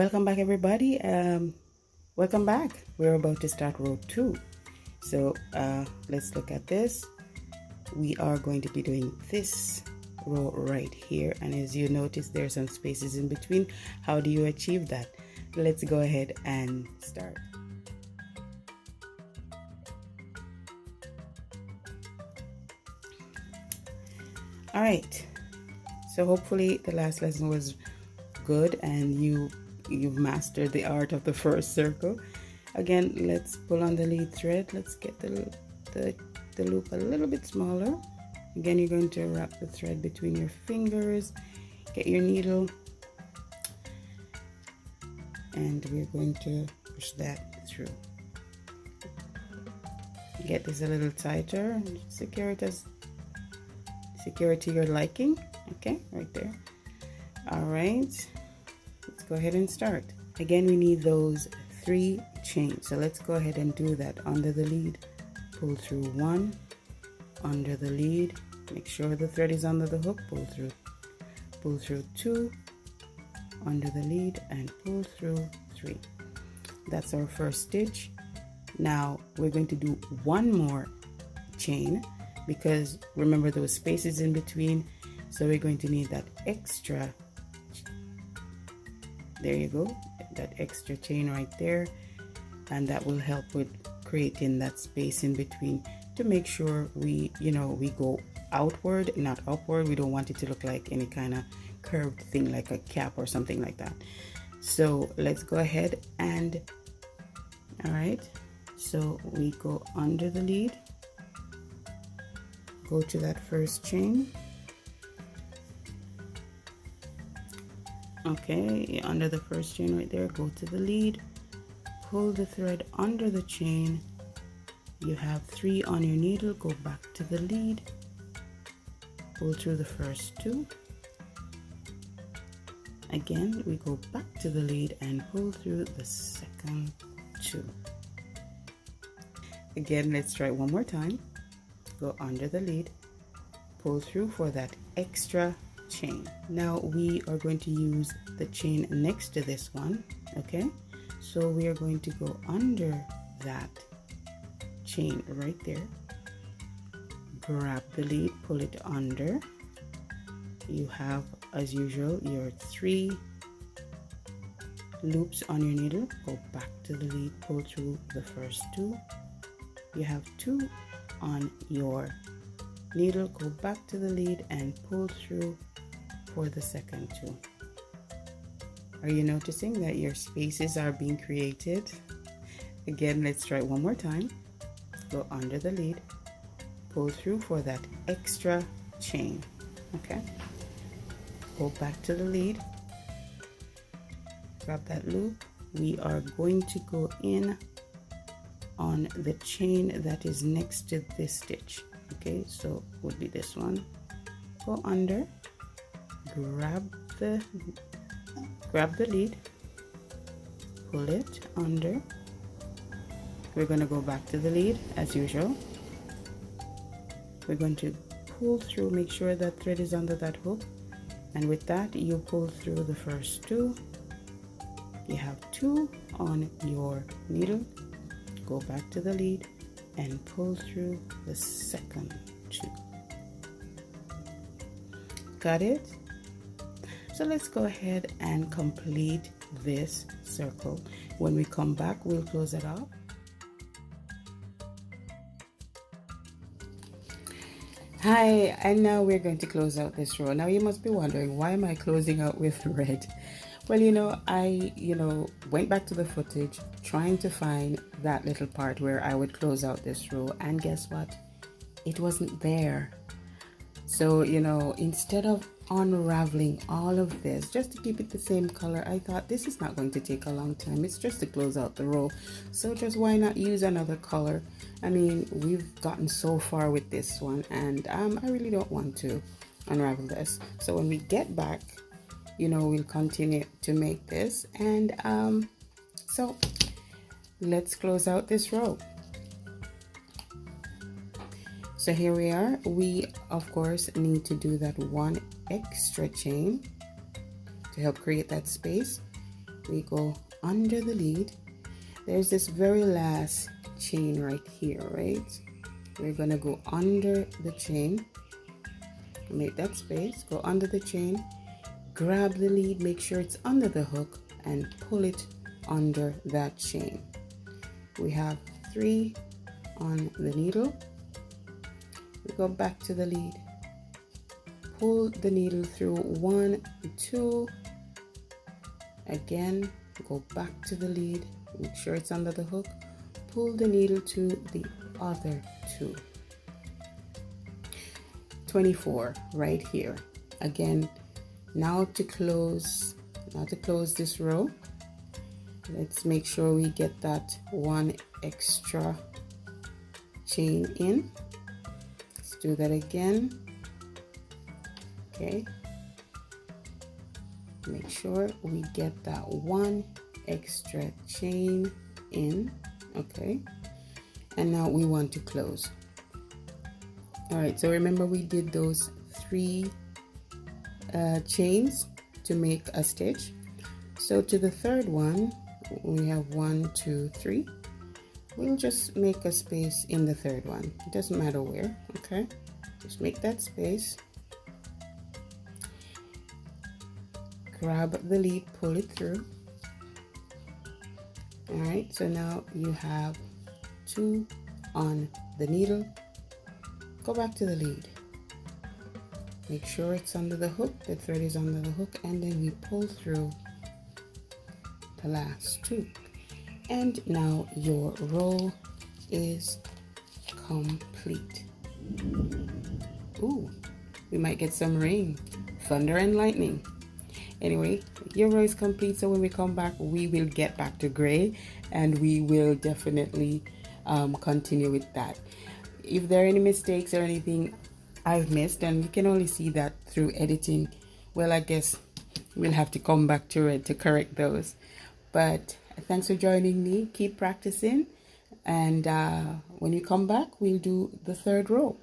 Welcome back, everybody. Welcome back. We're about to start row 2. So let's look at this. We are going to be doing this row right here, and as you notice, there are some spaces in between. How do you achieve that? Let's go ahead and start. All right, so hopefully the last lesson was good and you've mastered the art of the first circle. Again, let's pull on the lead thread. Let's get the loop a little bit smaller. Again, you're going to wrap the thread between your fingers, get your needle, and we're going to push that through. Get this a little tighter, secure it to your liking. Okay, right there. All right, let's go ahead and start. Again, we need those 3 chains, so let's go ahead and do that. Under the lead, pull through 1, under the lead, make sure the thread is under the hook, pull through 2, under the lead, and pull through 3. That's our first stitch. Now we're going to do 1 more chain, because remember those spaces in between, so we're going to need that extra. There you go, that extra chain right there, and that will help with creating that space in between to make sure we go outward, not upward. We don't want it to look like any kind of curved thing like a cap or something like that. So let's go ahead and, all right, so we go under the lead, go to that first chain. Okay, under the first chain right there, go to the lead, pull the thread under the chain. You have 3 on your needle, go back to the lead, pull through the first 2. Again, we go back to the lead and pull through the second 2. Again, let's try it one more time. Go under the lead, pull through for that extra chain. Now we are going to use the chain next to this one. Okay, so we are going to go under that chain right there, grab the lead, pull it under. You have, as usual, your 3 loops on your needle. Go back to the lead, pull through the first 2. You have 2 on your needle, go back to the lead and pull through for the second 2. Are you noticing that your spaces are being created? Again, let's try it one more time. Go under the lead, pull through for that extra chain. Okay, go back to the lead, grab that loop. We are going to go in on the chain that is next to this stitch. Okay, so would be this one. Go under, grab the lead, pull it under. We're going to go back to the lead as usual. We're going to pull through, make sure that thread is under that hook, and with that you pull through the first 2. You have 2 on your needle, go back to the lead and pull through the second 2. Got it? So let's go ahead and complete this circle. When we come back, we'll close it off. Hi, and now we're going to close out this row. Now you must be wondering, why am I closing out with red? Well, I went back to the footage trying to find that little part where I would close out this row, and guess what? It wasn't there. So, instead of unraveling all of this just to keep it the same color, I thought this is not going to take a long time. It's just to close out the row. So just why not use another color? I mean, we've gotten so far with this one, and I really don't want to unravel this. So when we get back, we'll continue to make this, and so let's close out this row. So here we are. We of course need to do that 1 extra chain to help create that space. we go under the lead. There's this very last chain right here, right? We're gonna go under the chain, make that space, go under the chain, grab the lead, make sure it's under the hook, and pull it under that chain. We have 3 on the needle. We go back to the lead, pull the needle through 1, 2, again, go back to the lead, make sure it's under the hook, pull the needle to the other 2. 24 right here. Again, now to close this row, let's make sure we get that 1 extra chain in. Let's do that again. Okay, make sure we get that 1 extra chain in. Okay, and now we want to close. All right, so remember we did those 3 chains to make a stitch. So to the third one, we have 1, 2, 3. We'll just make a space in the third one. It doesn't matter where. Okay, just make that space. Grab the lead, pull it through. All right, so now you have 2 on the needle. Go back to the lead. Make sure it's under the hook, the thread is under the hook, and then we pull through the last 2. And now your row is complete. Ooh, we might get some rain, thunder and lightning. Anyway, your row is complete, so when we come back, we will get back to gray and we will definitely continue with that. If there are any mistakes or anything I've missed, and we can only see that through editing, well, I guess we'll have to come back to it to correct those. But thanks for joining me. Keep practicing, and when we come back, we'll do the third row.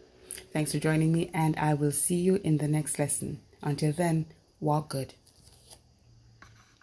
Thanks for joining me, and I will see you in the next lesson. Until then, walk good.